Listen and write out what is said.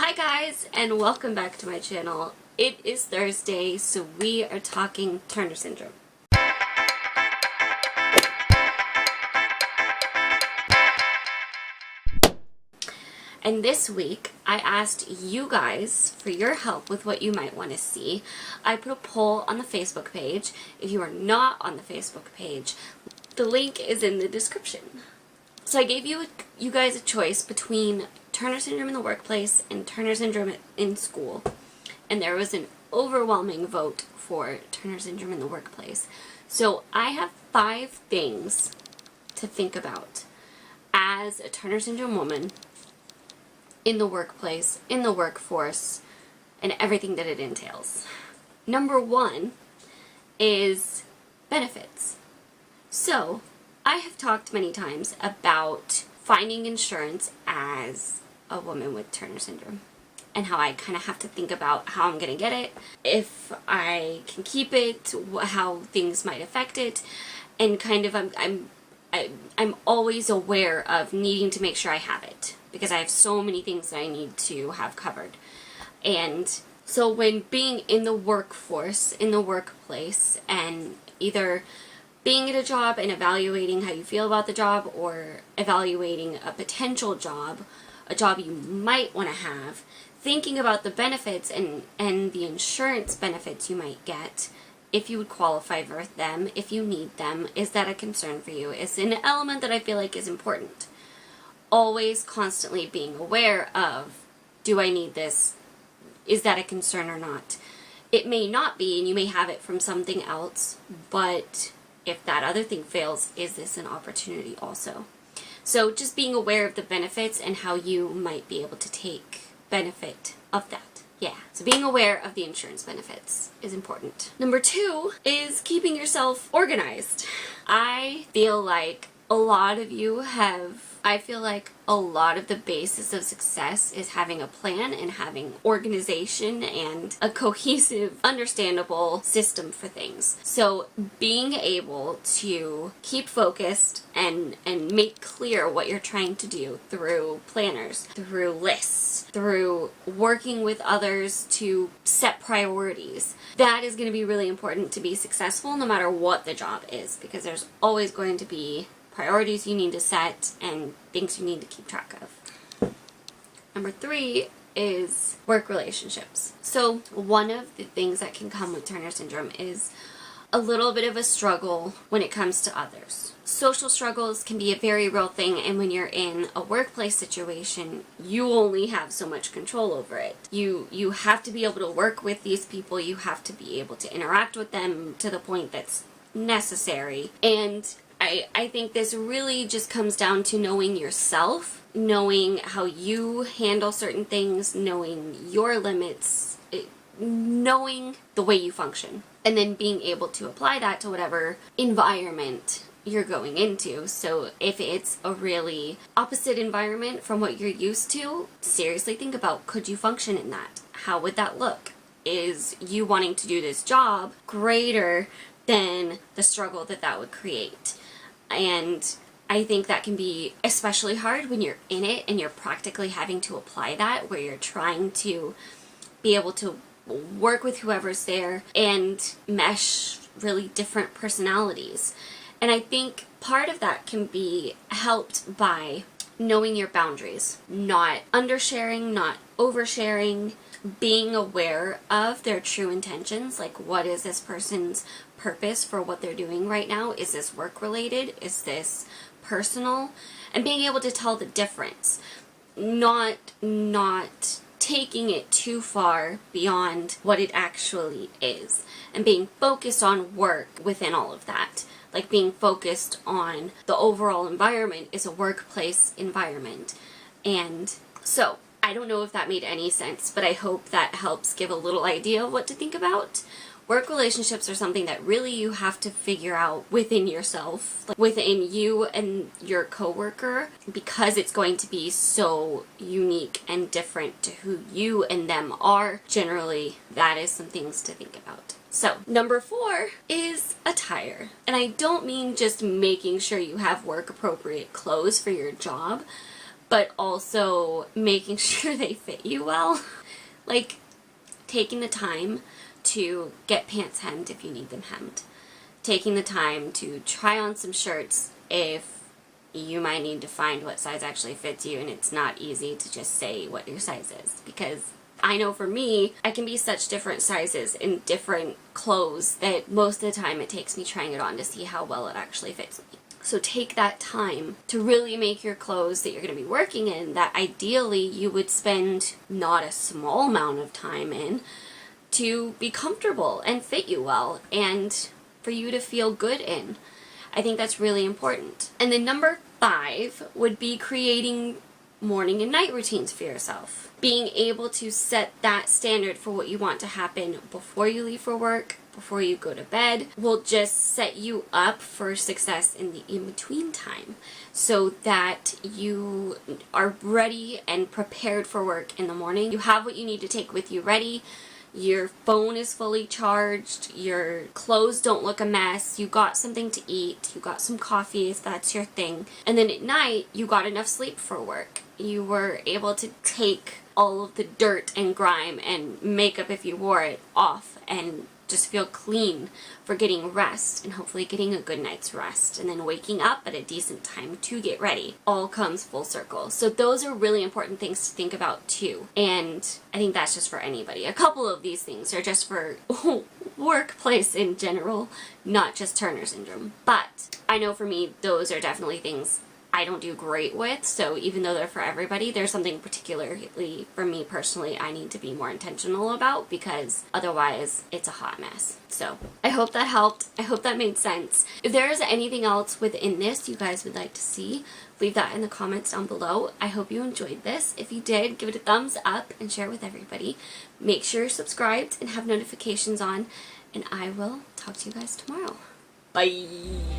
Hi guys, and welcome back to my channel. It is Thursday, so we are talking Turner Syndrome. And this week, I asked you guys for your help with what you might want to see. I put a poll on the Facebook page. If you are not on the Facebook page, the link is in the description. So I gave you guys a choice between Turner Syndrome in the workplace and Turner Syndrome in school. And there was an overwhelming vote for Turner Syndrome in the workplace. So I have 5 things to think about as a Turner Syndrome woman in the workplace, in the workforce, and everything that it entails. Number 1 is benefits. So I have talked many times about finding insurance as a woman with Turner Syndrome and how I kind of have to think about how I'm going to get it, if I can keep it, how things might affect it, and kind of I'm always aware of needing to make sure I have it because I have so many things that I need to have covered. And so when being in the workforce, in the workplace, and either being at a job and evaluating how you feel about the job or evaluating a potential job, a job you might want to have, thinking about the benefits and the insurance benefits you might get, if you would qualify for them, if you need them, is that a concern for you? It's an element that I feel like is important. Always constantly being aware of, do I need this? Is that a concern or not? It may not be, and you may have it from something else, but if that other thing fails, is this an opportunity also? So just being aware of the benefits and how you might be able to take benefit of that. Yeah, so being aware of the insurance benefits is important. Number 2 is keeping yourself organized. I feel like a lot of the basis of success is having a plan and having organization and a cohesive, understandable system for things. So being able to keep focused and make clear what you're trying to do through planners, through lists, through working with others to set priorities. That is going to be really important to be successful no matter what the job is, because there's always going to be priorities you need to set and things you need to keep track of. Number 3 is work relationships. So one of the things that can come with Turner Syndrome is a little bit of a struggle when it comes to others. Social struggles can be a very real thing, and when you're in a workplace situation, you only have so much control over it. You have to be able to work with these people, you have to be able to interact with them to the point that's necessary. And I think this really just comes down to knowing yourself, knowing how you handle certain things, knowing your limits, knowing the way you function, and then being able to apply that to whatever environment you're going into. So if it's a really opposite environment from what you're used to, seriously think about, could you function in that? How would that look? Is you wanting to do this job greater than the struggle that would create? And I think that can be especially hard when you're in it and you're practically having to apply that, where you're trying to be able to work with whoever's there and mesh really different personalities. And I think part of that can be helped by knowing your boundaries, not undersharing, not oversharing, being aware of their true intentions, like what is this person's purpose for what they're doing right now? Is this work related? Is this personal? And being able to tell the difference, not taking it too far beyond what it actually is, and being focused on work within all of that. Like being focused on the overall environment is a workplace environment. And so I don't know if that made any sense, but I hope that helps give a little idea of what to think about. Work relationships are something that really you have to figure out within yourself, like within you and your coworker, because it's going to be so unique and different to who you and them are. Generally, that is some things to think about. So, number 4 is attire. And I don't mean just making sure you have work appropriate clothes for your job, but also making sure they fit you well. Like taking the time to get pants hemmed if you need them hemmed. Taking the time to try on some shirts if you might need to find what size actually fits you, and it's not easy to just say what your size is, because I know for me, I can be such different sizes in different clothes that most of the time it takes me trying it on to see how well it actually fits me. So take that time to really make your clothes that you're going to be working in, that ideally you would spend not a small amount of time in, to be comfortable and fit you well and for you to feel good in. I think that's really important. And then number 5 would be creating morning and night routines for yourself. Being able to set that standard for what you want to happen before you leave for work, before you go to bed, will just set you up for success in the in-between time, so that you are ready and prepared for work in the morning. You have what you need to take with you ready. Your phone is fully charged, your clothes don't look a mess, you got something to eat, you got some coffee if that's your thing, and then at night you got enough sleep for work. You were able to take all of the dirt and grime and makeup, if you wore it, off and just feel clean for getting rest and hopefully getting a good night's rest, and then waking up at a decent time to get ready. All comes full circle. So those are really important things to think about too. And I think that's just for anybody. A couple of these things are just for workplace in general, not just Turner syndrome. But I know for me, those are definitely things I don't do great with, so even though they're for everybody, there's something particularly for me personally I need to be more intentional about, because otherwise it's a hot mess. So I hope that helped. I hope that made sense. If there is anything else within this you guys would like to see, leave that in the comments down below. I hope you enjoyed this. If you did, give it a thumbs up and share it with everybody. Make sure you're subscribed and have notifications on, and I will talk to you guys tomorrow. Bye!